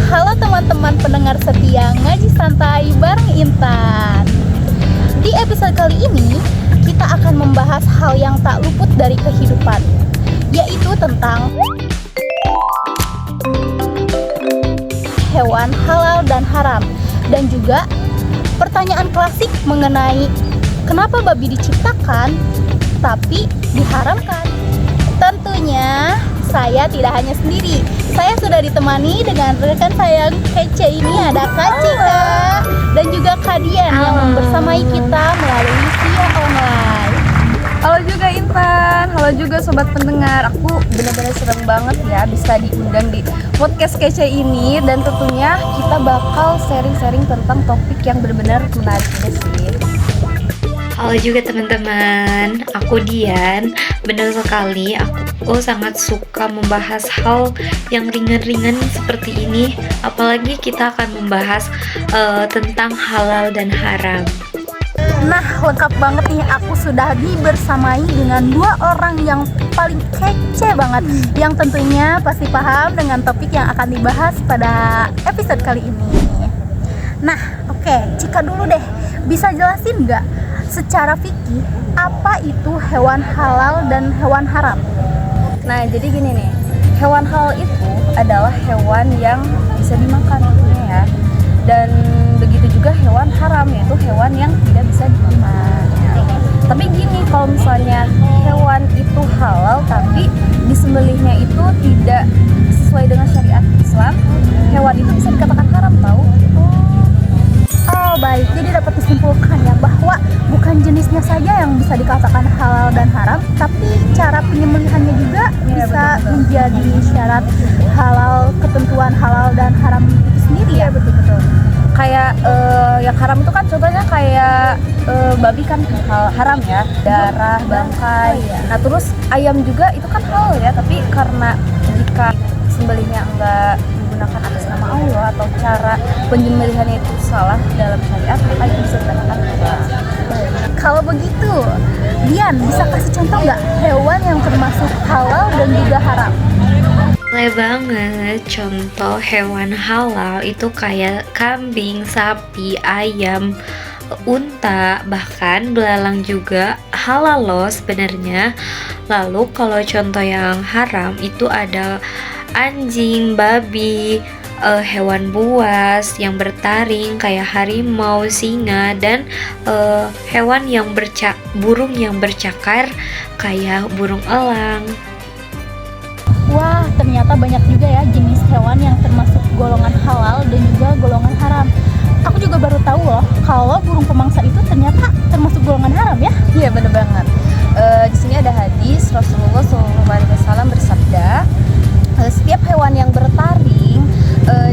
Halo teman-teman pendengar setia Ngaji Santai bareng Intan. Di episode kali ini kita akan membahas hal yang tak luput dari kehidupan, yaitu tentang hewan halal dan haram, dan juga pertanyaan klasik mengenai kenapa babi diciptakan tapi diharamkan. Tentunya saya tidak hanya sendiri. Saya sudah ditemani dengan rekan saya yang kece ini, ada Kak Cika dan juga Kak Dian yang bersamai kita melalui via online. Halo juga Intan, halo juga sobat pendengar. Aku benar-benar senang banget ya bisa diundang di podcast kece ini. Dan tentunya kita bakal sharing-sharing tentang topik yang benar-benar menarik sih. Halo juga teman-teman, aku Dian. Benar sekali, aku sangat suka membahas hal yang ringan-ringan seperti ini. Apalagi kita akan membahas tentang halal dan haram. Nah, lengkap banget nih, aku sudah dibersamai dengan dua orang yang paling kece banget, yang tentunya pasti paham dengan topik yang akan dibahas pada episode kali ini. Nah, oke, Cika dulu deh, bisa jelasin nggak secara fikih apa itu hewan halal dan hewan haram? Nah, jadi gini nih, hewan halal itu adalah hewan yang bisa dimakan tentunya ya. Dan begitu juga hewan haram, yaitu hewan yang tidak bisa dimakan. Tapi gini, kalau misalnya hewan itu halal tapi disembelihnya itu tidak sesuai dengan syariat Islam, hewan itu bisa dikatakan haram, tahu? Oh baik, jadi dapat disimpulkan ya bahwa bukan jenisnya saja yang bisa dikatakan halal dan haram, tapi cara penyembelihannya juga bisa menjadi syarat halal, ketentuan halal dan haram itu sendiri ya. Betul-betul. Kayak yang haram itu kan contohnya kayak babi kan haram ya, darah, bangkai. Nah terus ayam juga itu kan halal ya, tapi karena jika sembelihnya enggak menggunakan atas nama Allah atau cara penyembelihannya itu salah dalam syariat, maka itu bisa dikatakan halal. Kalau begitu, Dian bisa kasih contoh nggak hewan yang termasuk halal dan juga haram? Boleh banget, contoh hewan halal itu kayak kambing, sapi, ayam, unta, bahkan belalang juga halal loh sebenarnya. Lalu kalau contoh yang haram itu ada anjing, babi, hewan buas yang bertaring kayak harimau, singa, dan hewan yang burung yang bercakar kayak burung elang. Wah, ternyata banyak juga ya jenis hewan yang termasuk golongan halal dan juga golongan haram. Aku juga baru tahu loh kalau burung pemangsa itu ternyata termasuk golongan haram ya. Iya bener banget. Di sini ada hadis Rasulullah SAW bersabda, setiap hewan yang bertaring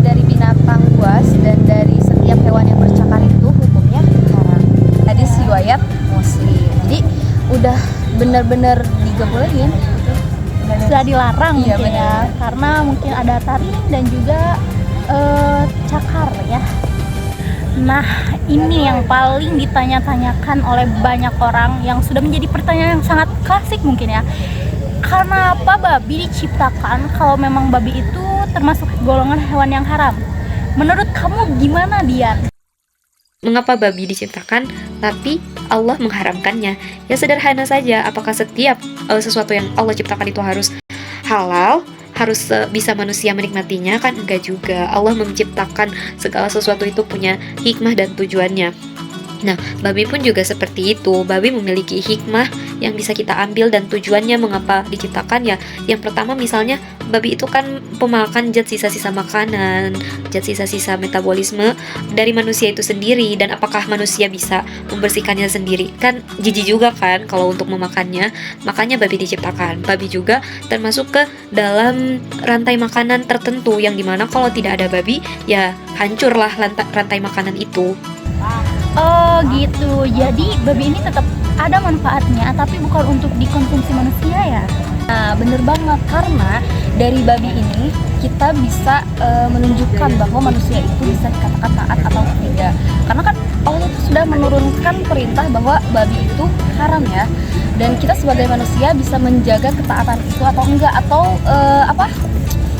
dari binatang buas dan dari setiap hewan yang bercakar itu hukumnya haram. Hadis riwayat Muslim. Jadi udah bener-bener dibolehin. Sudah dilarang Iya, mungkin ya, karena mungkin ada taring dan juga cakar ya. Nah, ini yang paling ditanya-tanyakan oleh banyak orang, yang sudah menjadi pertanyaan yang sangat klasik mungkin ya. Karena apa babi diciptakan kalau memang babi itu termasuk golongan hewan yang haram? Menurut kamu gimana, Dian? Mengapa babi diciptakan tapi Allah mengharamkannya? Ya sederhana saja, apakah setiap sesuatu yang Allah ciptakan itu harus halal? Harus bisa manusia menikmatinya? Kan enggak juga. Allah menciptakan segala sesuatu itu punya hikmah dan tujuannya. Nah, babi pun juga seperti itu. Babi memiliki hikmah yang bisa kita ambil dan tujuannya mengapa diciptakan ya. Yang pertama misalnya, babi itu kan pemakan zat sisa-sisa makanan, zat sisa-sisa metabolisme dari manusia itu sendiri. Dan apakah manusia bisa membersihkannya sendiri? Kan jijik juga kan kalau untuk memakannya. Makanya babi diciptakan. Babi juga termasuk ke dalam rantai makanan tertentu, yang dimana kalau tidak ada babi, ya hancurlah rantai makanan itu. Oh gitu, jadi babi ini tetap ada manfaatnya, tapi bukan untuk dikonsumsi manusia ya? Nah bener banget, karena dari babi ini kita bisa menunjukkan bahwa manusia itu bisa dikatakan taat atau tidak. Karena kan Allah itu sudah menurunkan perintah bahwa babi itu haram ya. Dan kita sebagai manusia bisa menjaga ketaatan itu atau enggak, atau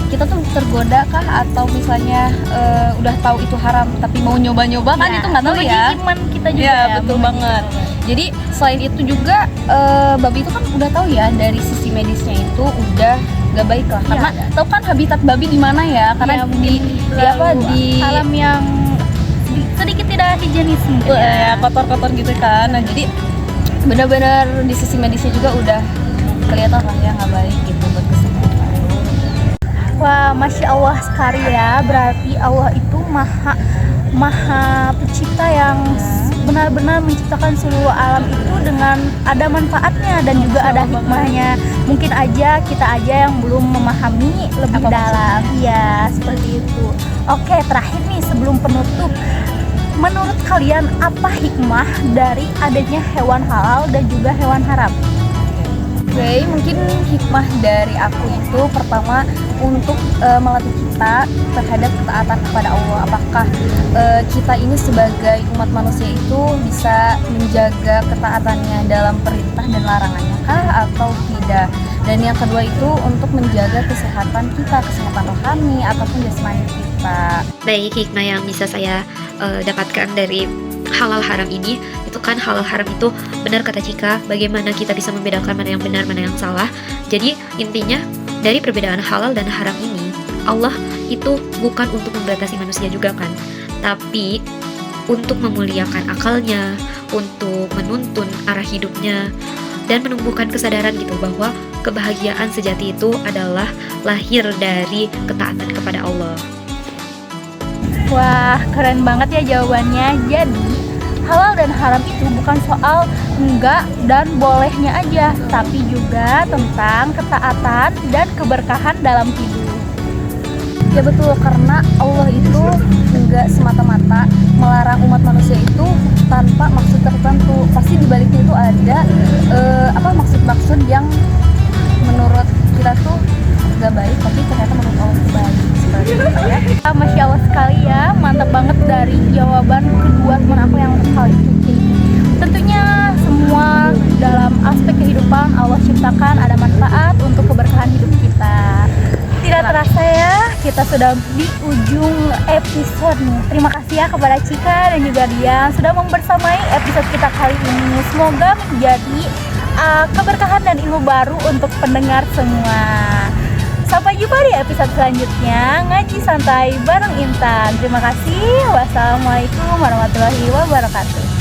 kita tuh tergoda kah, atau misalnya udah tahu itu haram tapi mau nyoba-nyoba kan, itu nggak tahu menguji ya. iman kita juga Iya, ya, betul menguji banget. iman. Jadi selain itu juga babi itu kan udah tahu ya dari sisi medisnya itu udah gak baik lah, karena tahu kan habitat babi di mana ya, karena Iya, di apa di alam yang sedikit tidak higienis mungkin ya kotor-kotor gitu kan. Nah jadi benar-benar di sisi medisnya juga udah kelihatan lah ya nggak baik gitu buat kesehatan. Wah, Masya Allah sekali ya. Berarti Allah itu maha pencipta yang benar-benar menciptakan seluruh alam itu dengan ada manfaatnya dan juga ada hikmahnya. Mungkin aja kita aja yang belum memahami lebih Apa dalam. Iya, seperti itu. Oke, terakhir nih sebelum penutup, menurut kalian apa hikmah dari adanya hewan halal dan juga hewan haram? Oke, mungkin hikmah dari aku itu pertama untuk melatih kita terhadap ketaatan kepada Allah. Apakah kita ini sebagai umat manusia itu bisa menjaga ketaatannya dalam perintah dan larangannya kah atau tidak? Dan yang kedua itu untuk menjaga kesehatan kita, kesehatan rohani ataupun jasmani kita. Baik, hikmah yang bisa saya dapatkan dari halal haram ini, itu kan halal haram itu benar kata Cika, bagaimana kita bisa membedakan mana yang benar, mana yang salah. Jadi intinya dari perbedaan halal dan haram ini, Allah itu bukan untuk membatasi manusia juga kan, tapi untuk memuliakan akalnya, untuk menuntun arah hidupnya, dan menumbuhkan kesadaran gitu bahwa kebahagiaan sejati itu adalah lahir dari ketaatan kepada Allah. Wah, keren banget ya jawabannya. Jadi, halal dan haram itu bukan soal enggak dan bolehnya aja, tapi juga tentang ketaatan dan keberkahan dalam hidup. Ya betul, karena Allah itu enggak semata-mata melarang umat manusia itu tanpa maksud tertentu. Pasti di baliknya itu ada maksud-maksud yang menurut kita tuh gak baik, tapi ternyata menurut Allah itu baik. Seperti itu ya. Masya Allah sekali ya, mantap banget dari jawaban kedua teman aku yang kali ini. Tentunya semua dalam aspek kehidupan Allah ciptakan ada manfaat untuk keberkahan hidup kita. Tidak terasa ya, kita sudah di ujung episode nih. Terima kasih ya kepada Cika dan juga Dian sudah membersamai episode kita kali ini. Semoga menjadi keberkahan dan ilmu baru untuk pendengar semua. Sampai jumpa di episode selanjutnya Ngaji Santai bareng Intan. Terima kasih. Wassalamualaikum warahmatullahi wabarakatuh.